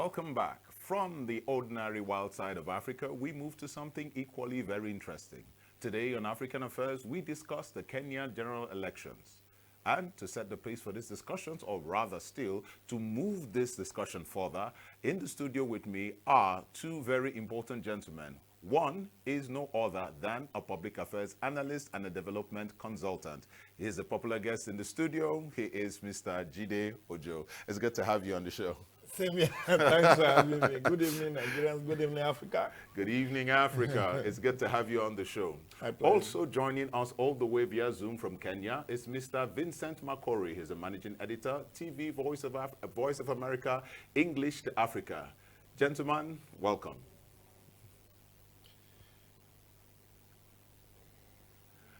Welcome back. From the ordinary wild side of Africa, we move to something equally very interesting. Today on African Affairs, we discuss the Kenyan general elections. And to set the pace for these discussions, or rather still, to move this discussion further, in the studio with me are two very important gentlemen. One is no other than a public affairs analyst and a development consultant. He is a popular guest in the studio. He is Mr. Jide Ojo. It's good to have you on the show. Same here. Thanks for having me. Good evening, Nigerians. Good evening, Africa. Good evening, Africa. It's good to have you on the show. Also joining us all the way via Zoom from Kenya is Mr. Vincent Macquarie. He's a managing editor, TV Voice of America, English to Africa. Gentlemen, welcome.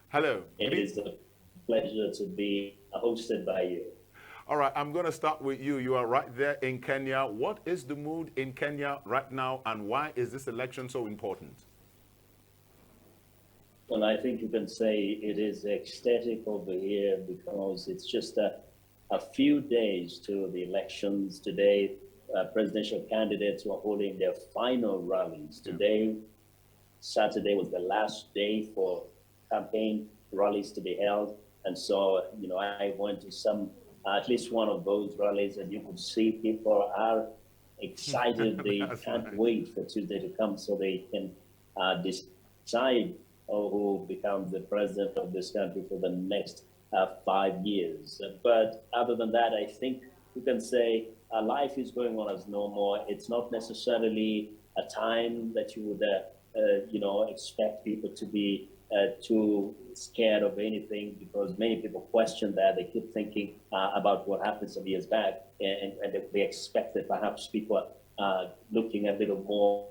Hello. It is a pleasure to be hosted by you. All right, I'm going to start with you. You are right there in Kenya. What is the mood in Kenya right now, and why is this election so important? Well, I think you can say it is ecstatic over here because it's just a few days to the elections. Today, presidential candidates were holding their final rallies. Today, Saturday was the last day for campaign rallies to be held. And so, you know, I went to at least one of those rallies, and you could see people are excited. They can't wait for Tuesday to come so they can decide who becomes the president of this country for the next 5 years. But other than that, I think you can say life is going on as normal. It's not necessarily a time that you would, expect people to be too scared of anything, because many people question that. They keep thinking about what happened some years back, and they expect that perhaps people are looking a little more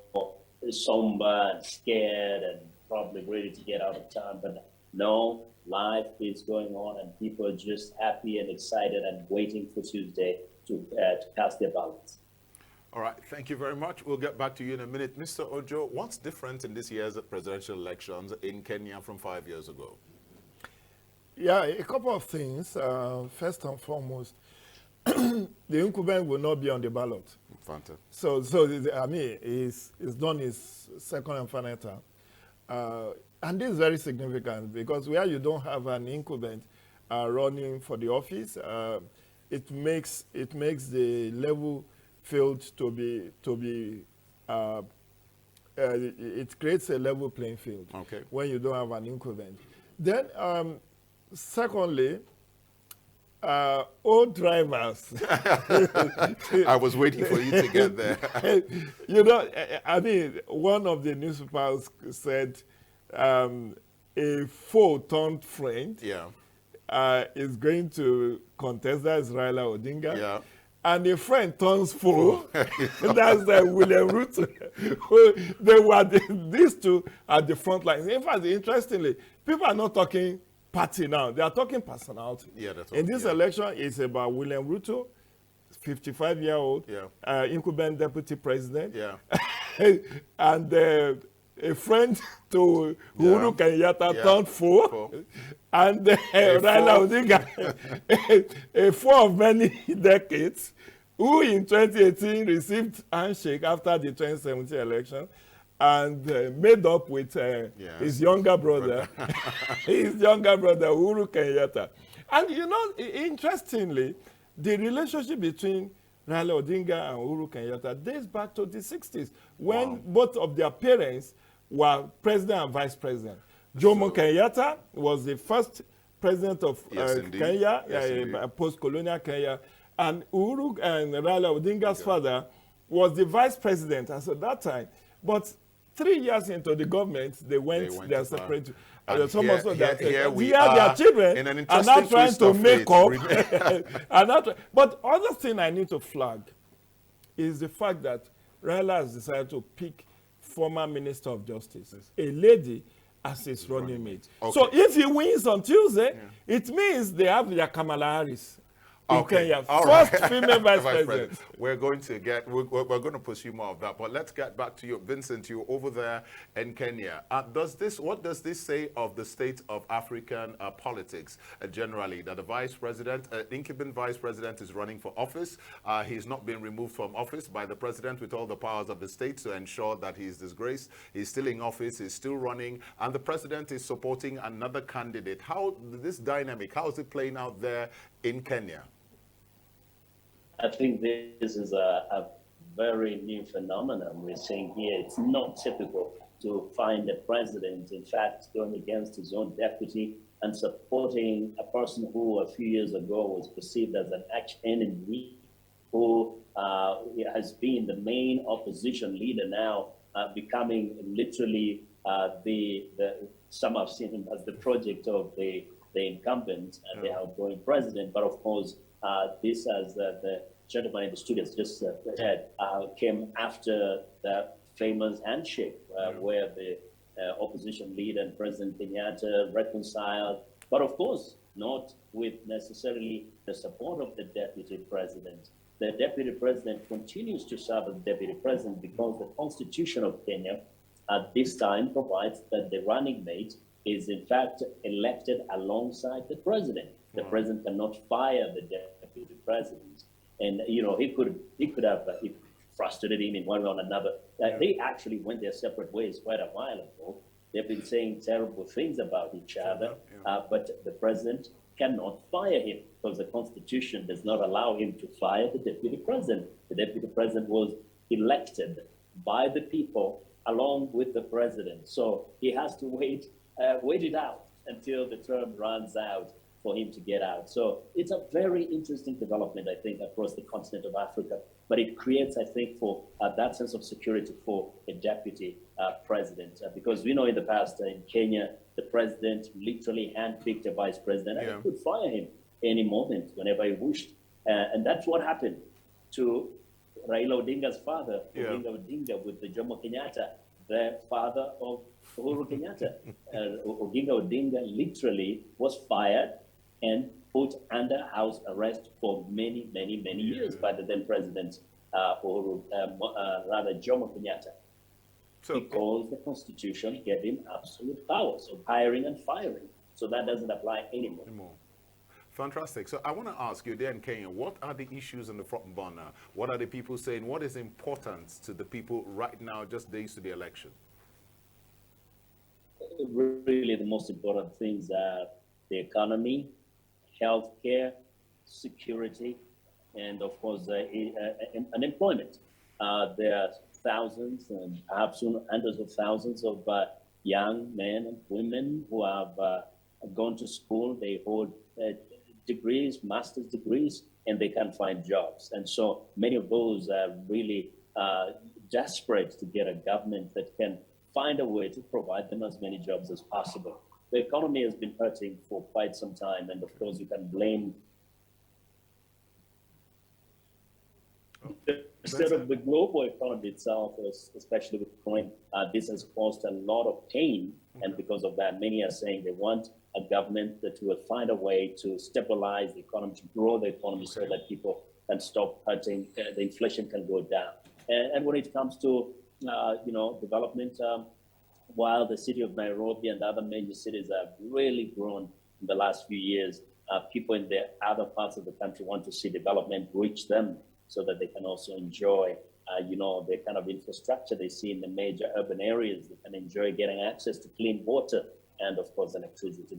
somber and scared and probably ready to get out of town. But no, life is going on, and people are just happy and excited and waiting for Tuesday to cast their ballots. All right, thank you very much. We'll get back to you in a minute. Mr. Ojo, what's different in this year's presidential elections in Kenya from 5 years ago? Yeah, a couple of things. First and foremost, the incumbent will not be on the ballot. Fanta. So I mean, he's done his second and final term. And this is very significant because where you don't have an incumbent running for the office, it makes the level field to be it creates a level playing field when you don't have an incumbent. Then secondly, old drivers. I was waiting for you to get there. You know, I mean, one of the newspapers said a foe turned friend is going to contest. That is Raila Odinga. Yeah. And a friend turns foe. That's William Ruto. These two at the front lines. In fact, interestingly, people are not talking party now. They are talking personality. Yeah, that's in this election, it's about William Ruto, 55-year-old, incumbent deputy president, and a friend to Uhuru Kenyatta turned foe, and Raila Odinga, a foe of many decades, who in 2018 received handshake after the 2017 election, and made up with his younger brother, Uhuru Kenyatta. And you know, interestingly, the relationship between Raila Odinga and Uhuru Kenyatta dates back to the 60s, when both of their parents were president and vice president. Jomo Kenyatta was the first president of Kenya, post-colonial Kenya, and Uhuru and Raila Odinga's father was the vice president as at that time. But 3 years into the government, they went their separate. Their children are now trying to make up. But other thing I need to flag is the fact that Raila has decided to pick former Minister of Justice, a lady, as his running mate. So if he wins on Tuesday, it means they have their Kamala Harris. in Kenya. All First right. female vice president. We're going to pursue more of that, but let's get back to you, Vincent. You over there in Kenya. What does this say of the state of African politics generally? That the vice president, incumbent vice president, is running for office. He's not been removed from office by the president with all the powers of the state to ensure that he's disgraced. He's still in office. He's still running, and the president is supporting another candidate. How this dynamic? How is it playing out there in Kenya? I think this is a very new phenomenon we're seeing here. It's not typical to find a president, in fact, going against his own deputy and supporting a person who a few years ago was perceived as an arch enemy, who has been the main opposition leader now, becoming literally some have seen him as the project of the incumbent and the outgoing president. But of course, this, as the gentleman in the studio has just said, came after the famous handshake where the opposition leader and President Kenyatta reconciled, but of course, not with necessarily the support of the deputy president. The deputy president continues to serve as deputy president because the Constitution of Kenya at this time provides that the running mate is in fact elected alongside the president. The president cannot fire the deputy president. And, you know, he could have frustrated him in one way or another. They actually went their separate ways quite a while ago. They've been saying terrible things about each other, but the president cannot fire him because the Constitution does not allow him to fire the deputy president. The deputy president was elected by the people along with the president. So he has to wait it out until the term runs out for him to get out. So it's a very interesting development, I think, across the continent of Africa. But it creates, I think, for that sense of security for a deputy president. Because we know in the past in Kenya, the president literally handpicked a vice president and he could fire him any moment, whenever he wished. And that's what happened to Raila Odinga's father, Odinga Odinga, with the Jomo Kenyatta, the father of Uhuru Kenyatta. Odinga Odinga literally was fired and put under house arrest for many years by the then president, Jomo Kenyatta. Because the Constitution gave him absolute powers of hiring and firing. So that doesn't apply anymore. Fantastic. So I want to ask you there in Kenya, what are the issues in the front burner? What are the people saying? What is important to the people right now, just days to the election? Really, the most important things are the economy, healthcare, security, and of course, unemployment. There are thousands and perhaps soon hundreds of thousands of young men and women who have gone to school. They hold degrees, master's degrees, and they can't find jobs. And so many of those are really desperate to get a government that can find a way to provide them as many jobs as possible. The economy has been hurting for quite some time, and of course you can blame instead of the global economy itself, especially with coin. This has caused a lot of pain, and because of that, many are saying they want a government that will find a way to stabilize the economy, to grow the economy so that people can stop hurting, the inflation can go down. And when it comes to development, while the city of Nairobi and other major cities have really grown in the last few years, people in the other parts of the country want to see development reach them so that they can also enjoy, the kind of infrastructure they see in the major urban areas. They can enjoy getting access to clean water and, of course, electricity.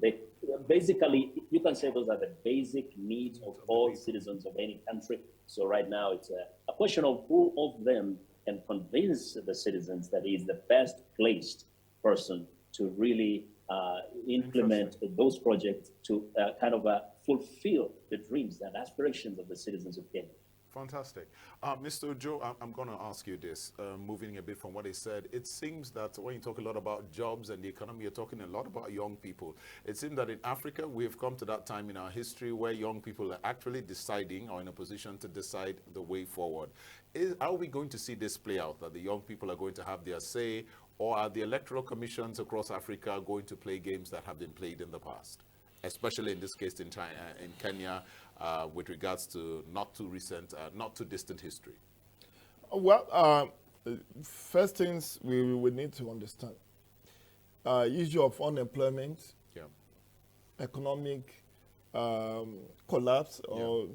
Basically, you can say those are the basic needs of all citizens of any country. So right now, it's a question of who of them can convince the citizens that he is the best placed person to really implement those projects to fulfill the dreams and aspirations of the citizens of Kenya. Fantastic. Mr. Ojo, I'm going to ask you this, moving a bit from what he said. It seems that when you talk a lot about jobs and the economy, you're talking a lot about young people. It seems that in Africa, we've come to that time in our history where young people are actually deciding or in a position to decide the way forward. Are we going to see this play out, that the young people are going to have their say, or are the electoral commissions across Africa going to play games that have been played in the past? especially in this case in China, in Kenya, with regards to not too recent, not too distant history? Well, first things we need to understand, issue of unemployment, Yeah. economic collapse, or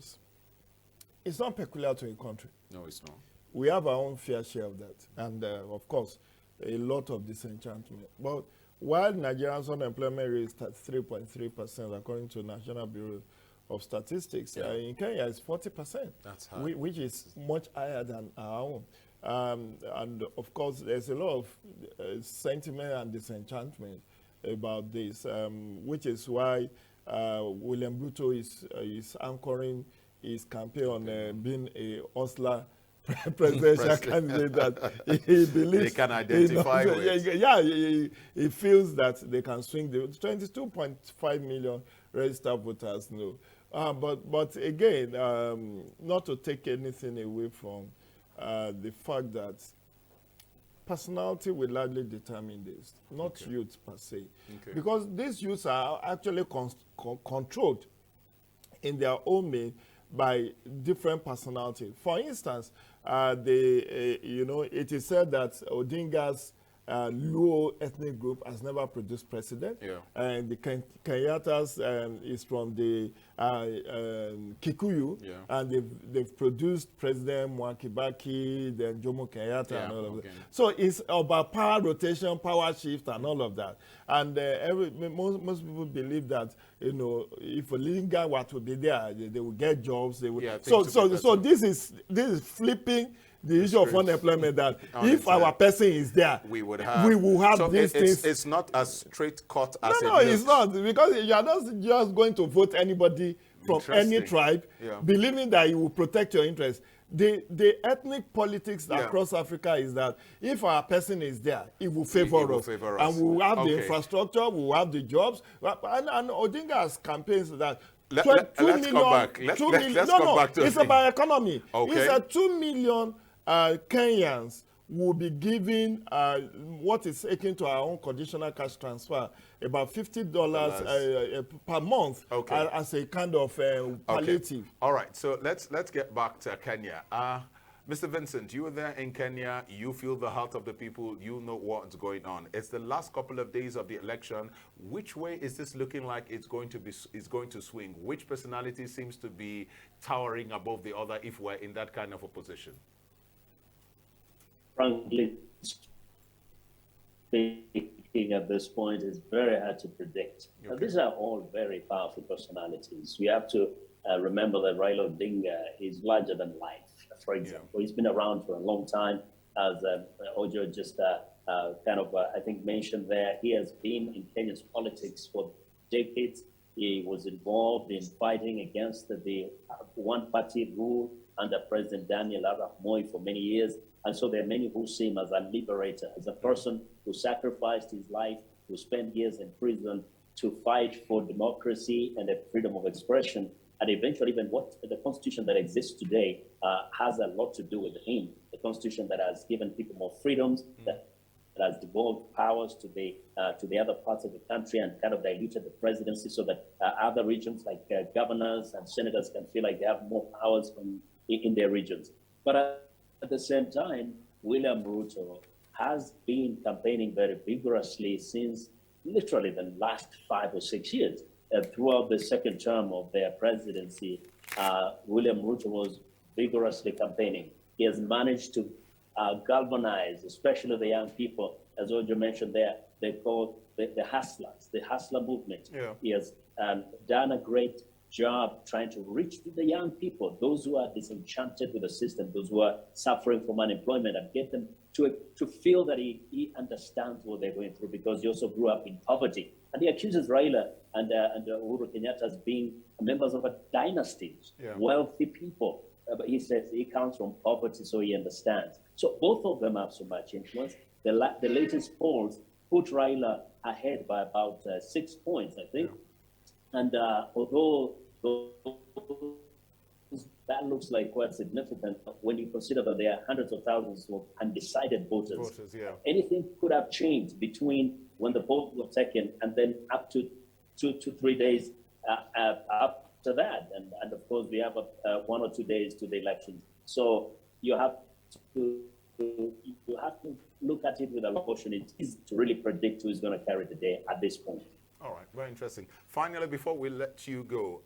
it's not peculiar to a country. No, it's not. We have our own fair share of that, and of course, a lot of disenchantment. But while Nigeria's unemployment rate is at 3.3%, according to National Bureau of Statistics, in Kenya it's 40%. That's high. Which is much higher than our own. And of course, there's a lot of sentiment and disenchantment about this, which is why William Ruto is anchoring his campaign on being a hustler presidential candidate that he believes they can identify with. He feels that they can swing the 22.5 million registered voters. No, but again, not to take anything away from the fact that personality will largely determine this, not youth per se, because these youths are actually controlled in their own way by different personalities. For instance, it is said that Odinga's Luo ethnic group has never produced president, and the Kenyatas is from the Kikuyu, and they've produced President Mwai Kibaki, then Jomo Kenyatta, and all of that. So it's about power rotation, power shift, and all of that. And most people believe that if Olinga were to be there, they will get jobs. They will. So this is flipping the issue of unemployment, that if our person is there, we will have so these things. It's not as straight cut as no, it's not, because you are not just going to vote anybody from any tribe, believing that you will protect your interests. The ethnic politics across Africa is that if our person is there, it will favor us. And we will have the infrastructure, we will have the jobs. And Odinga has campaigns that let's come back. Let's come back to it's about economy. Okay. It's a 2 million Kenyans will be given what is akin to our own conditional cash transfer, about $50 per month as a kind of palliative. All right, so let's get back to Kenya. Mr. Vincent, you were there in Kenya. You feel the heart of the people. You know what's going on. It's the last couple of days of the election. Which way is this looking like it's going to swing? Which personality seems to be towering above the other if we're in that kind of a position? Frankly speaking, at this point, it's very hard to predict. These are all very powerful personalities. We have to remember that Raila Odinga is larger than life. For example, he's been around for a long time, as Ojo just I think mentioned there. He has been in Kenya's politics for decades. He was involved in fighting against the one-party rule under President Daniel Arap Moi for many years. And so there are many who see him as a liberator, as a person who sacrificed his life, who spent years in prison to fight for democracy and the freedom of expression. And eventually, even what the constitution that exists today has a lot to do with him. The constitution that has given people more freedoms, that has devolved powers to the other parts of the country and kind of diluted the presidency so that other regions like governors and senators can feel like they have more powers in their regions. But at the same time, William Ruto has been campaigning very vigorously since literally the last 5 or 6 years. Throughout the second term of their presidency, William Ruto was vigorously campaigning. He has managed to galvanize, especially the young people, as Ojo mentioned there, they call the hustlers, the hustler movement. He has done a great job trying to reach to the young people, those who are disenchanted with the system, those who are suffering from unemployment, and get them to feel that he understands what they're going through, because he also grew up in poverty. And he accuses Raila and Uhuru Kenyatta as being members of a dynasty, wealthy people. But he says he comes from poverty, so he understands. So both of them have so much influence. The latest polls put Raila ahead by about 6 points, I think. And although that looks like quite significant, when you consider that there are hundreds of thousands of undecided voters, anything could have changed between when the vote was taken and then up to 2 to 3 days after that, and of course we have 1 or 2 days to the elections. So you have to look at it with a caution. It is to really predict who is going to carry the day at this point. All right, very interesting. Finally, before we let you go,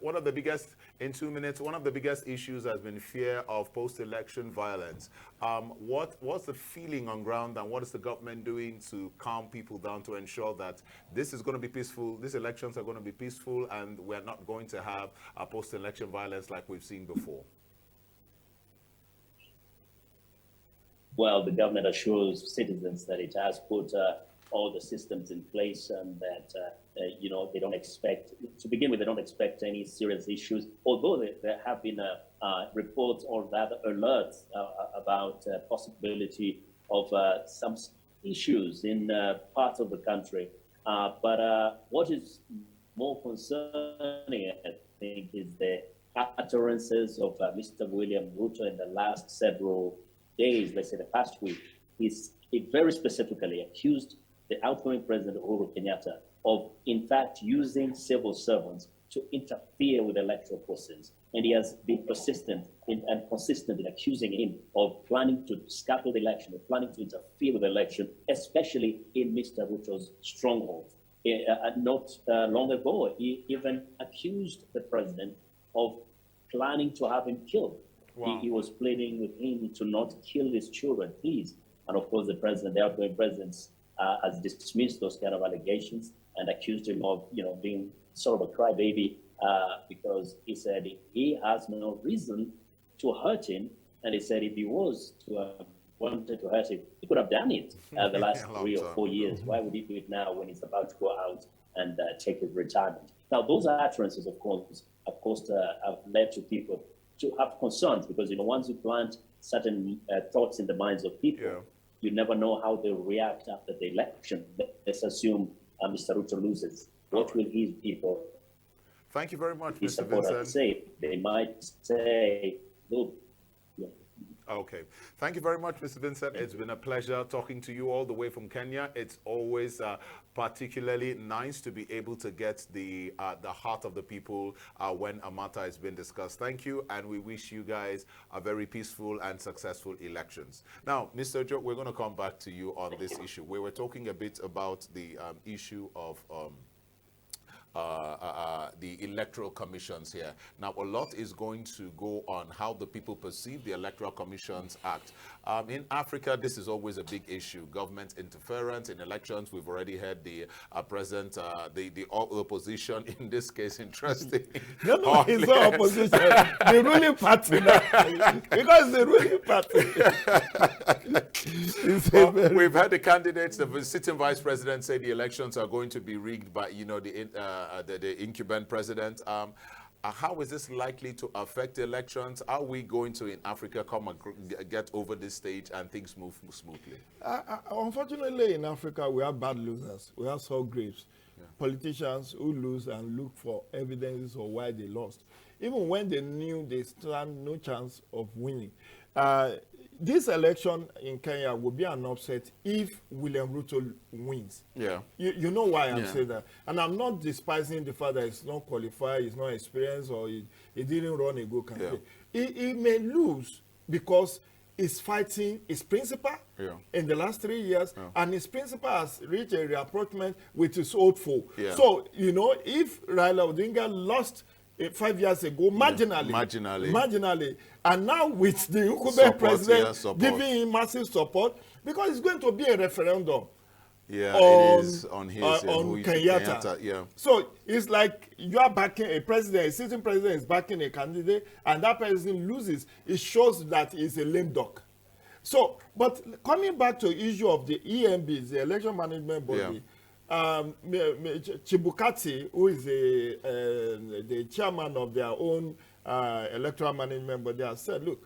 one of the biggest, in 2 minutes, one of the biggest issues has been fear of post-election violence. What's the feeling on ground, and what is the government doing to calm people down to ensure that this is going to be peaceful, these elections are going to be peaceful, and we're not going to have a post-election violence like we've seen before? Well, the government assures citizens that it has put all the systems in place, and that they don't expect, to begin with, they don't expect any serious issues. Although there have been reports or rather alerts about possibility of some issues in parts of the country. But what is more concerning, I think, is the utterances of Mr. William Ruto in the last several days, let's say the past week. He very specifically accused the outgoing president Uhuru Kenyatta of, in fact, using civil servants to interfere with electoral process. And he has been persistent and consistent in accusing him of planning to scuttle the election, of planning to interfere with the election, especially in Mr. Ruto's stronghold. Not long ago, he even accused the president of planning to have him killed. Wow. He was pleading with him to not kill his children, please. And of course, the outgoing president, has dismissed those kind of allegations and accused him of, being sort of a crybaby, because he said he has no reason to hurt him. And he said if he was to wanted to hurt him, he could have done it the last 3 or 4 years. Why would he do it now when he's about to go out and take his retirement? Now, those utterances, of course, have led to people to have concerns, because, once you plant certain thoughts in the minds of people, you never know how they'll react after the election. Let's assume Mr. Ruto loses. What will his people, thank you very much, his Mr. Vincent, say? They might say, look. Okay. Thank you very much, Mr. Vincent. It's been a pleasure talking to you all the way from Kenya. It's always particularly nice to be able to get the heart of the people when a matter is being discussed. Thank you, and we wish you guys a very peaceful and successful elections. Now, Mr. Ojo, we're going to come back to you on this issue. We were talking a bit about the issue of the electoral commissions here. Now, a lot is going to go on how the people perceive the Electoral Commissions Act. In Africa, this is always a big issue. Government interference in elections. We've already heard the president, the opposition, in this case, interesting. No, it's not opposition. The ruling party. Because the ruling party. We've had the candidates, the sitting vice president, say the elections are going to be rigged by, the incumbent president. How is this likely to affect the elections? Are we going to, in Africa, come and get over this stage and things move smoothly? Unfortunately, in Africa, we have bad losers. We have sour grapes. Politicians who lose and look for evidences of why they lost, even when they knew they stand no chance of winning. This election in Kenya will be an upset if William Ruto wins. Yeah. You know why I'm saying that. And I'm not despising the fact that he's not qualified, he's not experienced, or he didn't run a good campaign. He may lose because he's fighting his principal in the last 3 years, and his principal has reached a reapproachment with his old foe. So, if Raila Odinga lost 5 years ago, marginally, and now with the incumbent president giving him massive support, because it's going to be a referendum on Kenyatta. So it's like you are backing a president, a sitting president is backing a candidate, and that person loses. It shows that he's a lame duck. So, but coming back to the issue of the EMBs, the election management body, Chibukati, who is the chairman of their own electoral management body, has said, look,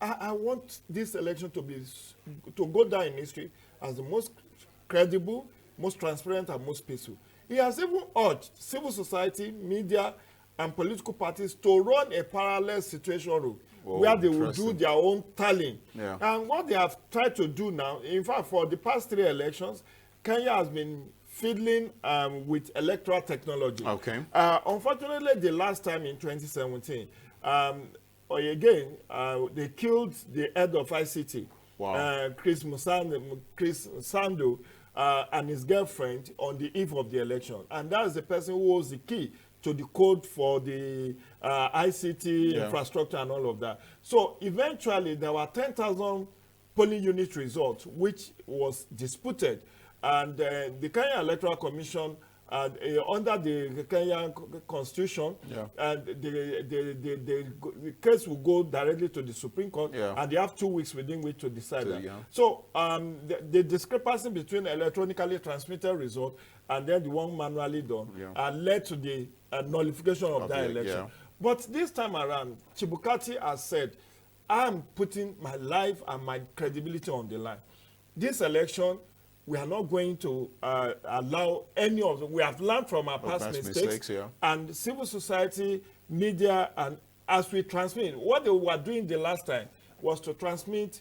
I want this election to go down in history as the most credible, most transparent, and most peaceful. He has even urged civil society, media, and political parties to run a parallel situation route where they will do their own tallying. And what they have tried to do now, in fact, for the past 3 elections, Kenya has been fiddling with electoral technology. Okay. Unfortunately, the last time in 2017, they killed the head of ICT, Wow. Chris Sando, and his girlfriend on the eve of the election. And that is the person who was the key to the code for the ICT infrastructure and all of that. So eventually, there were 10,000 polling unit results, which was disputed. And the Kenya Electoral Commission, under the Kenyan Constitution, the case will go directly to the Supreme Court, and they have 2 weeks within which to decide that. So the discrepancy between electronically transmitted result and then the one manually done led to the nullification of that election. But this time around, Chibukati has said, I'm putting my life and my credibility on the line. This election, we are not going to allow any of them. We have learned from our past mistakes and civil society, media, and as we transmit, what they were doing the last time was to transmit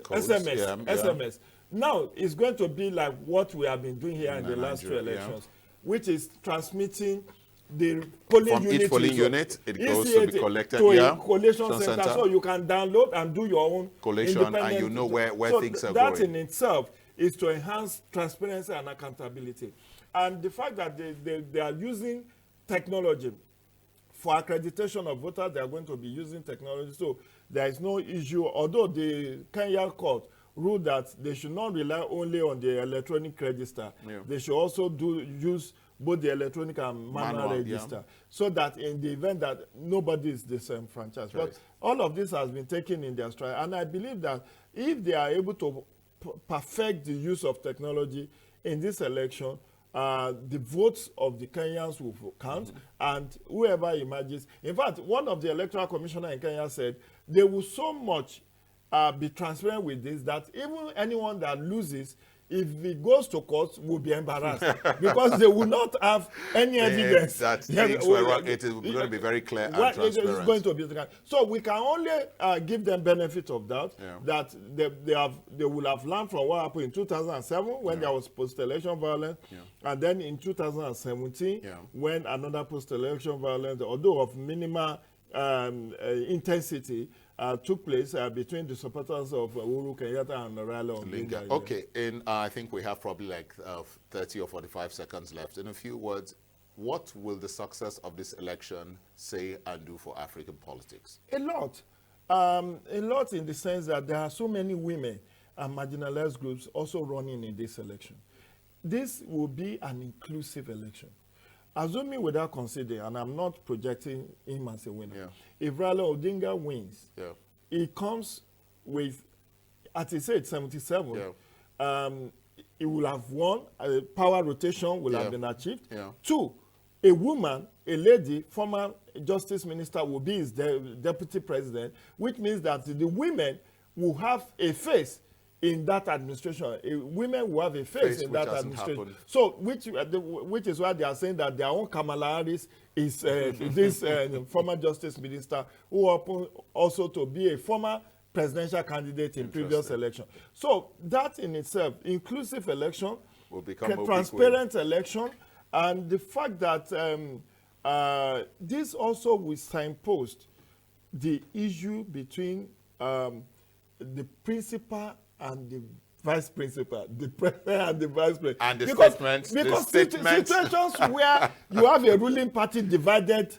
SMS. Now it's going to be like what we have been doing here in the last 2 elections, which is transmitting the polling unit. Each polling unit, it goes to be collected to a collation center, so you can download and do your own collation, and you know where things are that going. in itself is to enhance transparency and accountability. And the fact that they are using technology for accreditation of voters, they are going to be using technology. So there is no issue, although the Kenya court ruled that they should not rely only on the electronic register. They should also use both the electronic and manual register, so that in the event that nobody is disenfranchised. But all of this has been taken in their stride, and I believe that if they are able to perfect the use of technology in this election, the votes of the Kenyans will count, and whoever emerges. In fact, one of the electoral commissioner in Kenya said they will so much be transparent with this that even anyone that loses, if it goes to court, will be embarrassed because they will not have any evidence. That things were wrong. It is going to be very clear and transparent. It is going to be so we can only give them benefit of doubt that they will have learned from what happened in 2007 when there was post-election violence, and then in 2017 when another post-election violence, although of minimal intensity, took place between the supporters of Uhuru Kenyatta and Raila Odinga. Okay, I think we have probably like 30 or 45 seconds left. In a few words, what will the success of this election say and do for African politics? A lot. A lot in the sense that there are so many women and marginalized groups also running in this election. This will be an inclusive election. Assuming without considering, and I'm not projecting him as a winner, if Raila Odinga wins, it comes with, as he said, 77. He will have won, a power rotation will have been achieved. 2, a woman, a lady, former justice minister will be his deputy president, which means that the women will have a face in that administration. Women will have a face in that administration. So, which is why they are saying that their own Kamala Harris is this former justice minister who happened also to be a former presidential candidate in previous election. So that in itself, inclusive election, will become transparent election, and the fact that this also will signpost the issue between the principal and the vice principal, the president and the vice president. And the because situations where you have a ruling party divided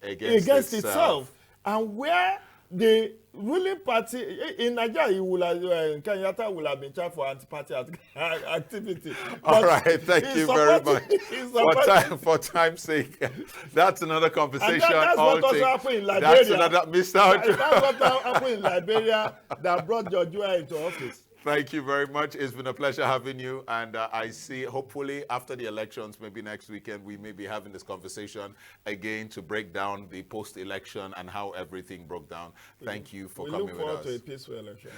against itself, and where the ruling party in Nigeria, Kenyatta will have been charged for anti-party activity. All right, thank you very much. For time's sake, that's another conversation. And that's what also happened in Liberia. That's another missed out. That's what happened in Liberia that brought George Weah into office. Thank you very much. It's been a pleasure having you. And I see, hopefully, after the elections, maybe next weekend, we may be having this conversation again to break down the post-election and how everything broke down. Thank you for coming with us. We look forward to a peaceful election.